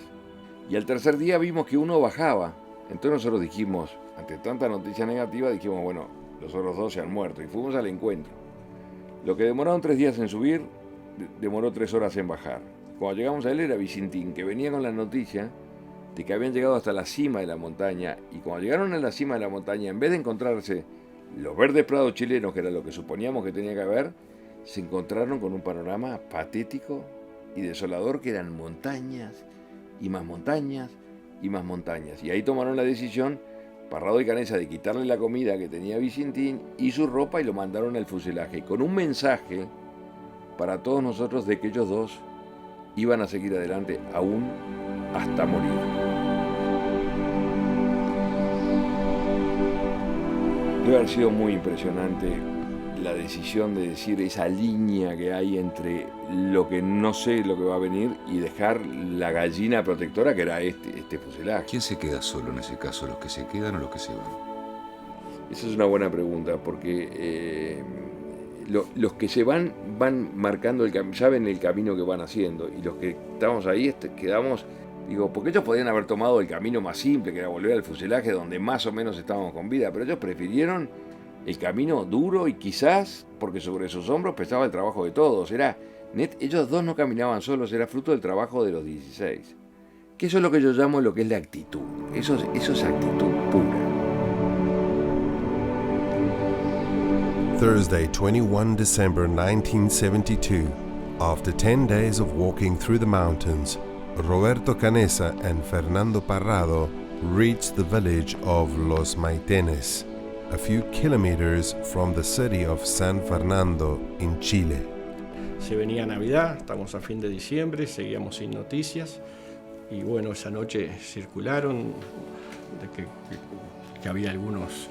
Y al tercer día vimos que uno bajaba. Entonces nosotros dijimos, ante tanta noticia negativa, dijimos, bueno, los otros 2 se han muerto. Y fuimos al encuentro. Lo que demoraron 3 días en subir, demoró 3 horas en bajar. Cuando llegamos a él era Vicentín, que venía con la noticia de que habían llegado hasta la cima de la montaña. Y cuando llegaron a la cima de la montaña, en vez de encontrarse los verdes prados chilenos, que era lo que suponíamos que tenía que haber, se encontraron con un panorama patético y desolador, que eran montañas y más montañas y más montañas. Y ahí tomaron la decisión, Parrado y Canessa, de quitarle la comida que tenía Vicentín y su ropa y lo mandaron al fuselaje, con un mensaje para todos nosotros de que ellos 2 iban a seguir adelante aún hasta morir. Debe haber sido muy impresionante la decisión de decir esa línea que hay entre lo que no sé lo que va a venir y dejar la gallina protectora, que era este este fuselaje. ¿Quién se queda solo en ese caso? ¿Los que se quedan o los que se van? Esa es una buena pregunta, porque los que se van marcando el camino, saben el camino que van haciendo, y los que estamos ahí quedamos, digo, porque ellos podían haber tomado el camino más simple, que era volver al fuselaje, donde más o menos estábamos con vida, pero ellos prefirieron el camino duro y quizás, porque sobre sus hombros pesaba el trabajo de todos, ellos dos no caminaban solos, era fruto del trabajo de los 16. Que eso es lo que yo llamo lo que es la actitud, eso es actitud pura. Thursday, 21 December 1972. After 10 days of walking through the mountains, Roberto Canessa and Fernando Parrado reached the village of Los Maitenes, a few kilometers from the city of San Fernando in Chile. Se venía Navidad, estamos a fin de diciembre, seguíamos sin noticias y bueno, esa noche circularon de que había algunos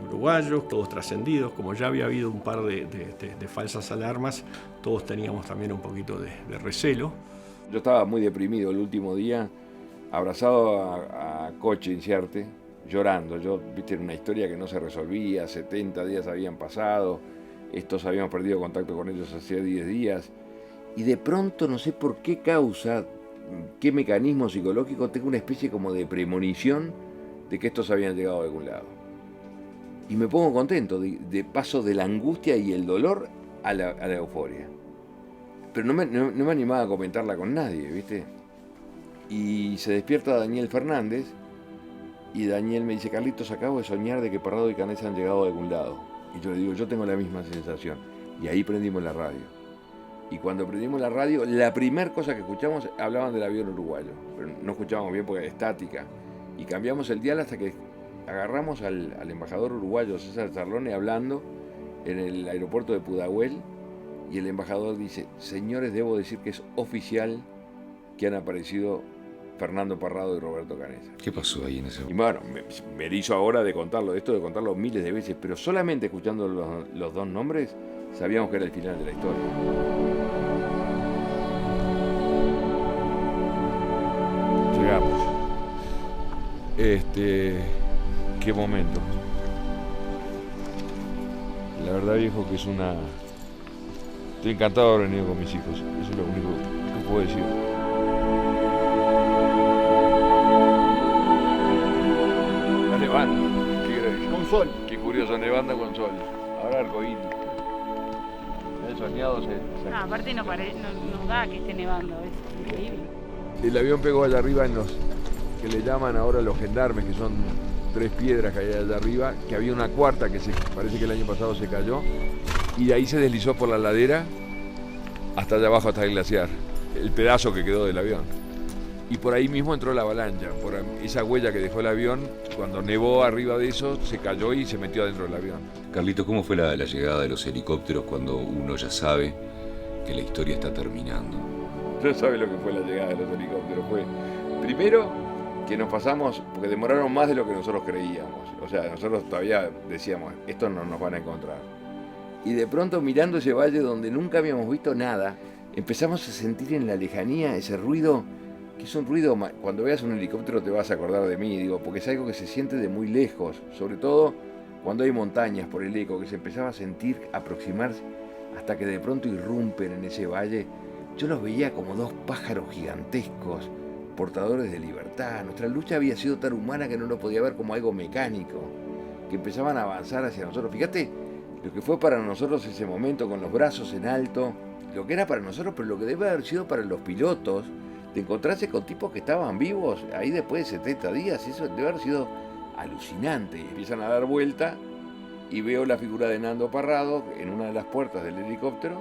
uruguayos, todos trascendidos. Como ya había habido un par de falsas alarmas, todos teníamos también un poquito de recelo. Yo estaba muy deprimido el último día, abrazado a Coche Inciarte, llorando. Viste, era una historia que no se resolvía, 70 días habían pasado, estos habíamos perdido contacto con ellos hacía 10 días, y de pronto, no sé por qué causa, qué mecanismo psicológico, tengo una especie como de premonición de que estos habían llegado a algún lado. Y me pongo contento, de paso de la angustia y el dolor a la euforia. Pero no me animaba a comentarla con nadie, ¿viste? Y se despierta Daniel Fernández, y Daniel me dice, Carlitos, acabo de soñar de que Parrado y Canessa han llegado a algún lado. Y yo le digo, yo tengo la misma sensación. Y ahí prendimos la radio. Y cuando prendimos la radio, la primera cosa que escuchamos, hablaban del avión uruguayo. Pero no escuchábamos bien porque era estática. Y cambiamos el dial hasta que agarramos al embajador uruguayo César Charlone hablando en el aeropuerto de Pudahuel, y el embajador dice, señores, debo decir que es oficial que han aparecido Fernando Parrado y Roberto Canessa. ¿Qué pasó ahí en ese momento? Y bueno, me hizo ahora de contarlo, esto de contarlo miles de veces, pero solamente escuchando los dos nombres sabíamos que era el final de la historia. Llegamos. Qué momento. La verdad, viejo, que es una... Estoy encantado de haber venido con mis hijos. Eso es lo único que puedo decir. La nevanda. ¿Qué crees? Con sol. Qué curioso, nevanda con sol. Ahora arcoíris. El soñado se... aparte no da que esté nevando, es increíble. El avión pegó allá arriba en los que le llaman ahora los gendarmes, que son 3 piedras que hay allá arriba, que había una cuarta que parece que el año pasado se cayó, y de ahí se deslizó por la ladera hasta allá abajo, hasta el glaciar, el pedazo que quedó del avión. Y por ahí mismo entró la avalancha, por esa huella que dejó el avión, cuando nevó arriba de eso, se cayó y se metió adentro del avión. Carlito, ¿cómo fue la llegada de los helicópteros cuando uno ya sabe que la historia está terminando? No sabe lo que fue la llegada de los helicópteros. Fue, primero, que nos pasamos, porque demoraron más de lo que nosotros creíamos. O sea, nosotros todavía decíamos, estos no nos van a encontrar. Y de pronto, mirando ese valle donde nunca habíamos visto nada, empezamos a sentir en la lejanía ese ruido, que es un ruido, cuando veas un helicóptero te vas a acordar de mí, digo, porque es algo que se siente de muy lejos, sobre todo cuando hay montañas por el eco, que se empezaba a sentir aproximarse hasta que de pronto irrumpen en ese valle. Yo los veía como 2 pájaros gigantescos, portadores de libertad. Nuestra lucha había sido tan humana que no lo podía ver como algo mecánico, que empezaban a avanzar hacia nosotros. Fíjate lo que fue para nosotros ese momento, con los brazos en alto, lo que era para nosotros, pero lo que debe haber sido para los pilotos, de encontrarse con tipos que estaban vivos ahí después de 70 días. Eso debe haber sido alucinante. Y empiezan a dar vuelta y veo la figura de Nando Parrado en una de las puertas del helicóptero,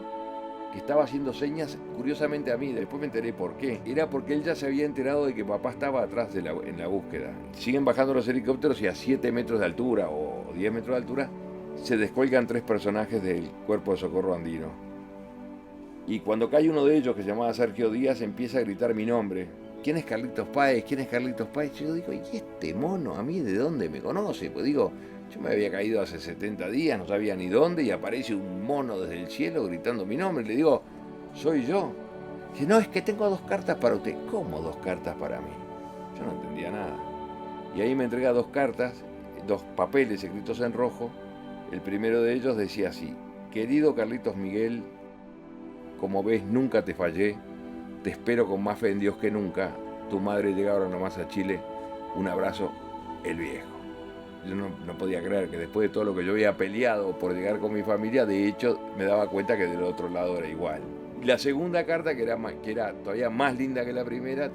que estaba haciendo señas, curiosamente a mí, después me enteré por qué. Era porque él ya se había enterado de que papá estaba atrás en la búsqueda. Siguen bajando los helicópteros y a 7 metros de altura o 10 metros de altura se descuelgan 3 personajes del Cuerpo de Socorro Andino. Y cuando cae uno de ellos, que se llamaba Sergio Díaz, empieza a gritar mi nombre. ¿Quién es Carlitos Páez? ¿Quién es Carlitos Páez? Yo digo, ¿y este mono a mí de dónde me conoce? Pues digo, yo me había caído hace 70 días, no sabía ni dónde, y aparece un mono desde el cielo gritando mi nombre. Le digo, soy yo. Dice, no, es que tengo 2 cartas para usted. ¿Cómo 2 cartas para mí? Yo no entendía nada. Y ahí me entrega 2 cartas, 2 papeles escritos en rojo. El primero de ellos decía así: querido Carlitos Miguel, como ves nunca te fallé, te espero con más fe en Dios que nunca. Tu madre llega ahora nomás a Chile. Un abrazo, el viejo. Yo no podía creer que después de todo lo que yo había peleado por llegar con mi familia, de hecho me daba cuenta que del otro lado era igual. Y la segunda carta, que era todavía más linda que la primera,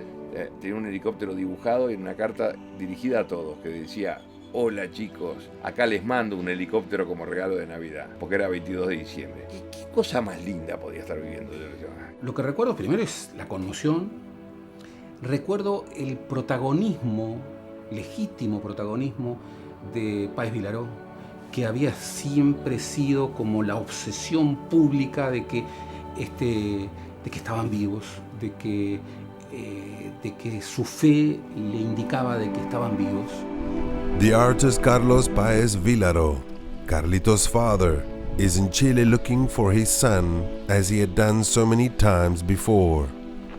tenía un helicóptero dibujado y una carta dirigida a todos, que decía: hola chicos, acá les mando un helicóptero como regalo de Navidad, porque era 22 de diciembre. ¿Qué cosa más linda podía estar viviendo yo? Lo que recuerdo primero es la conmoción, recuerdo el protagonismo, legítimo protagonismo de Páez Vilaró, que había siempre sido como la obsesión pública de que estaban vivos, de que su fe le indicaba de que estaban vivos. The artist Carlos Páez Vilaró, Carlitos' father, is in Chile looking for his son as he had done so many times before.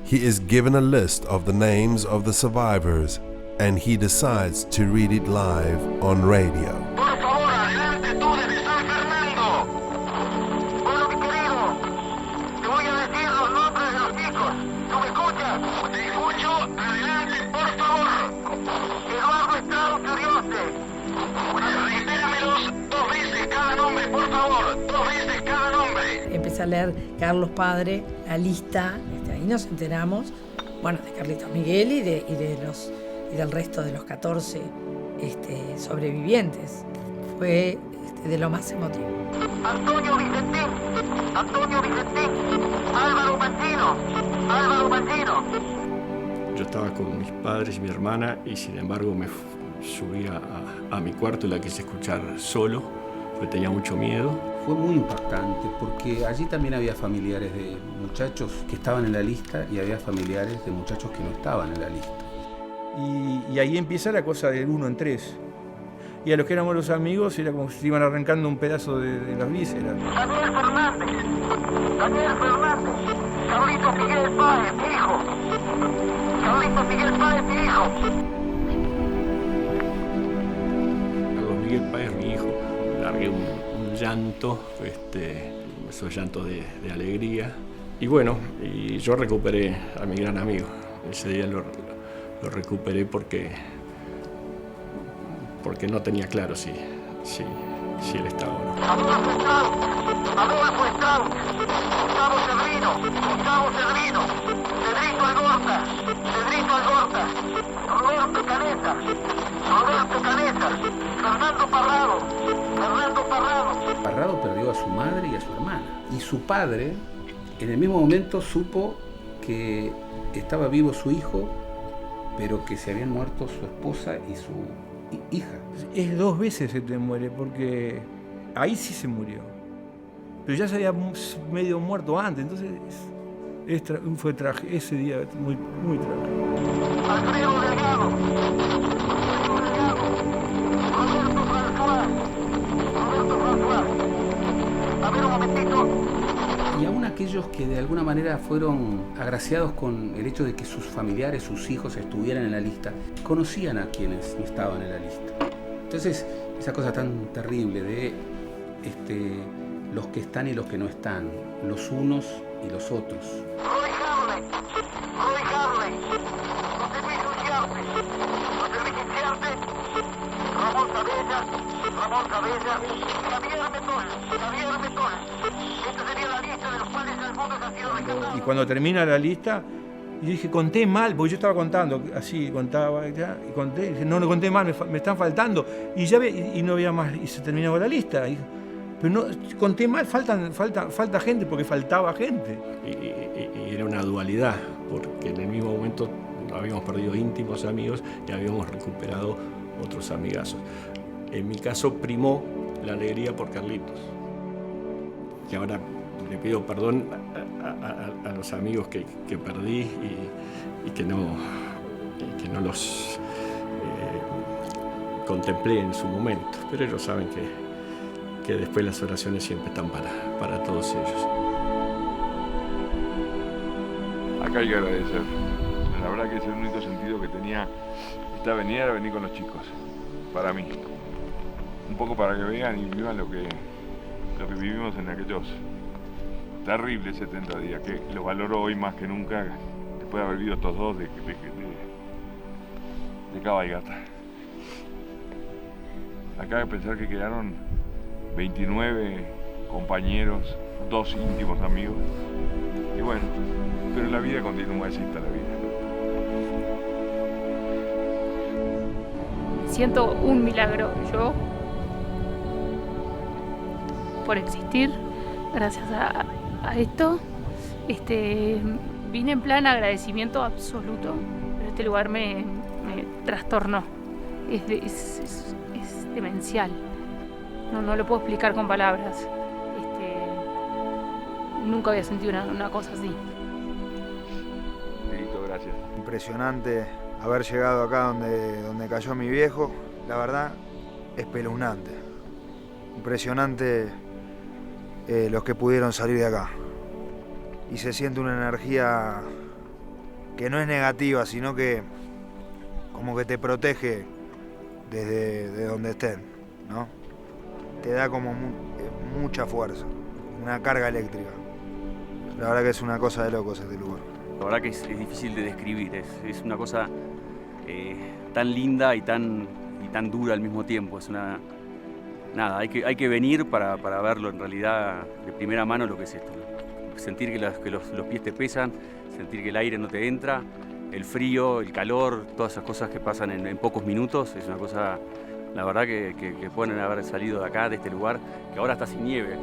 He is given a list of the names of the survivors and he decides to read it live on radio. Por favor, adelante tú desde San Fernando. Bueno, mi querido, te voy a decir los nombres de los chicos. ¿Tú me escuchas? Te escucho. Adelante, por favor. Eduardo Estrado Curioste. Repítamelos 2 veces cada nombre, por favor. 2 veces cada nombre. Empecé a leer Carlos Padre, la lista. Ahí nos enteramos, bueno, de Carlitos Miguel y del resto de los 14 sobrevivientes. Fue de lo más emotivo. Antonio Vicentín, Álvaro Mantino. Yo estaba con mis padres y mi hermana y sin embargo me subí a mi cuarto y la quise escuchar solo, porque tenía mucho miedo. Fue muy impactante porque allí también había familiares de muchachos que estaban en la lista y había familiares de muchachos que no estaban en la lista. Y ahí empieza la cosa del 1 en 3. Y a los que éramos los amigos era como si se iban arrancando un pedazo de las vísceras. Daniel Fernández, Carlitos Miguel Páez, mi hijo. Carlitos Miguel Páez, mi hijo. Largué un llanto, esos llantos de alegría. Y bueno, y yo recuperé a mi gran amigo. Ese día lo recuperé porque no tenía claro si él estaba o no. Adolfo Estrado, Gustavo Servino, Pedrito Algorta, Roberto Canesa, Fernando Parrado. Parrado perdió a su madre y a su hermana. Y su padre, en el mismo momento, supo que estaba vivo su hijo, pero que se habían muerto su esposa y su hija. Es 2 veces se te muere, porque ahí sí se murió. Pero ya se había medio muerto antes, entonces fue trágico. Ese día muy, muy trágico. Alfredo Delgado, Roberto François. A ver un momentito. Y aún aquellos que de alguna manera fueron agraciados con el hecho de que sus familiares, sus hijos estuvieran en la lista, conocían a quienes no estaban en la lista. Entonces, esa cosa tan terrible de los que están y los que no están, los unos y los otros. Roy Harley, José Luis Uciarte, Ramón Cabella, Javier Metol. Esta sería la lista de los cuales el mundo ha sido rescatado. Y cuando termina la lista, yo dije, conté mal, porque yo estaba contando, así contaba, ya, y conté, dije, no conté mal, me están faltando. Y ya y no había más, y se terminaba la lista. Pero no, conté mal, falta gente, porque faltaba gente. Y era una dualidad, porque en el mismo momento habíamos perdido íntimos amigos y habíamos recuperado otros amigazos. En mi caso primó la alegría por Carlitos. Y ahora le pido perdón a los amigos que perdí y que no los contemplé en su momento. Pero ellos saben que después las oraciones siempre están para todos ellos. Nunca hay que agradecer. La verdad que es el único sentido que tenía esta avenida, era venir con los chicos, para mí. Un poco para que vean y vivan lo que vivimos en aquellos terribles 70 días, que lo valoro hoy más que nunca, después de haber vivido estos dos de cabalgata. Acá hay que pensar que quedaron 29 compañeros, 2 íntimos amigos, y bueno, pero la vida continúa, así está la vida. Siento un milagro yo por existir, gracias a esto. Vine en plan agradecimiento absoluto, pero este lugar me trastornó. Es demencial. No lo puedo explicar con palabras. Nunca había sentido una cosa así. Gracias. Impresionante haber llegado acá donde cayó mi viejo. La verdad, espeluznante. Impresionante los que pudieron salir de acá. Y se siente una energía que no es negativa, sino que como que te protege desde donde estén, ¿no? Te da como mucha fuerza, una carga eléctrica. La verdad que es una cosa de locos este lugar. La verdad que es difícil de describir, es una cosa tan linda y tan dura al mismo tiempo. Es nada, hay que venir para verlo en realidad de primera mano lo que es esto. Sentir que los pies te pesan, sentir que el aire no te entra, el frío, el calor, todas esas cosas que pasan en pocos minutos, es una cosa, la verdad que pueden haber salido de acá, de este lugar, que ahora está sin nieve.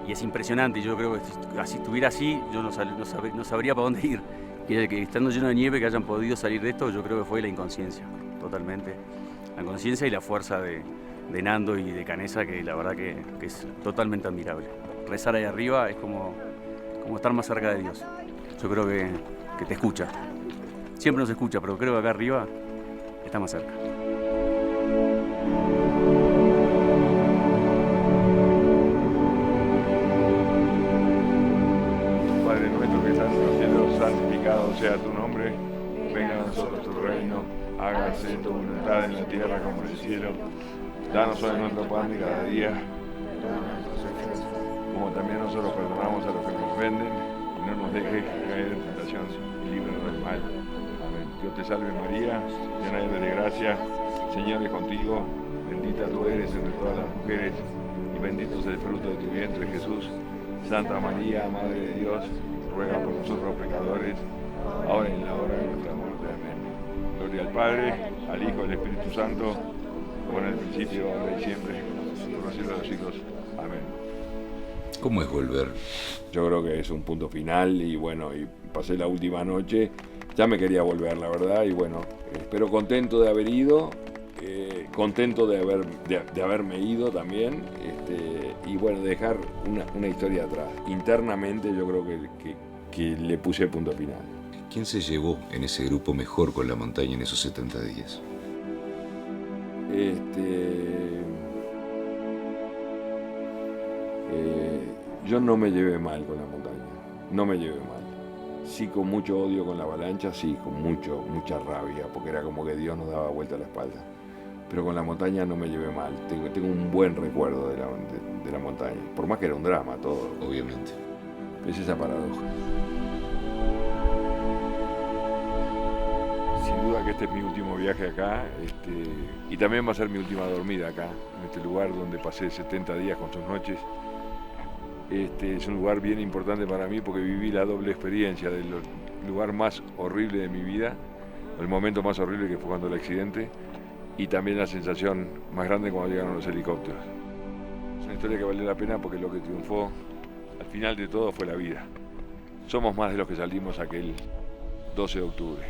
Y es impresionante, yo creo que si estuviera así, yo no sabría para dónde ir. Que estando lleno de nieve, que hayan podido salir de esto, yo creo que fue la inconsciencia, totalmente. La inconsciencia y la fuerza de Nando y de Canesa, que la verdad que es totalmente admirable. Rezar ahí arriba es como estar más cerca de Dios. Yo creo que te escucha. Siempre nos escucha, pero creo que acá arriba está más cerca. Padre nuestro que estás en los cielos, santificado sea tu nombre. Venga a nosotros tu reino. Hágase tu voluntad en la tierra como en el cielo. Danos hoy nuestro pan de cada día. Como también nosotros perdonamos a los que nos ofenden, y no nos dejes caer en tentación, y líbranos del mal. Amén. Dios te salve María, llena eres de gracia, Señor es contigo, bendita tú eres entre todas las mujeres, y bendito es el fruto de tu vientre, Jesús. Santa María, Madre de Dios, ruega por nosotros pecadores, ahora y en la hora de nuestra muerte. Amén. Gloria al Padre, al Hijo y al Espíritu Santo, como en el principio, ahora y siempre, por los siglos de los siglos. Amén. ¿Cómo es volver? Yo creo que es un punto final y bueno, y pasé la última noche, ya me quería volver, la verdad, y bueno, pero contento de haber ido, contento de haberme ido también, y bueno, dejar una historia atrás. Internamente yo creo que le puse el punto final. ¿Quién se llevó en ese grupo mejor con la montaña en esos 70 días? Yo no me llevé mal con la montaña, no me llevé mal. Sí, con mucho odio con la avalancha, sí, con mucha rabia, porque era como que Dios nos daba vuelta a la espalda. Pero con la montaña no me llevé mal, tengo un buen recuerdo de la montaña, por más que era un drama todo. Obviamente. Es esa paradoja. Sin duda que este es mi último viaje acá, y también va a ser mi última dormida acá, en este lugar donde pasé 70 días con sus noches. Es un lugar bien importante para mí porque viví la doble experiencia del lugar más horrible de mi vida, el momento más horrible que fue cuando el accidente, y también la sensación más grande cuando llegaron los helicópteros. Es una historia que vale la pena porque lo que triunfó al final de todo fue la vida. Somos más de los que salimos aquel 12 de octubre.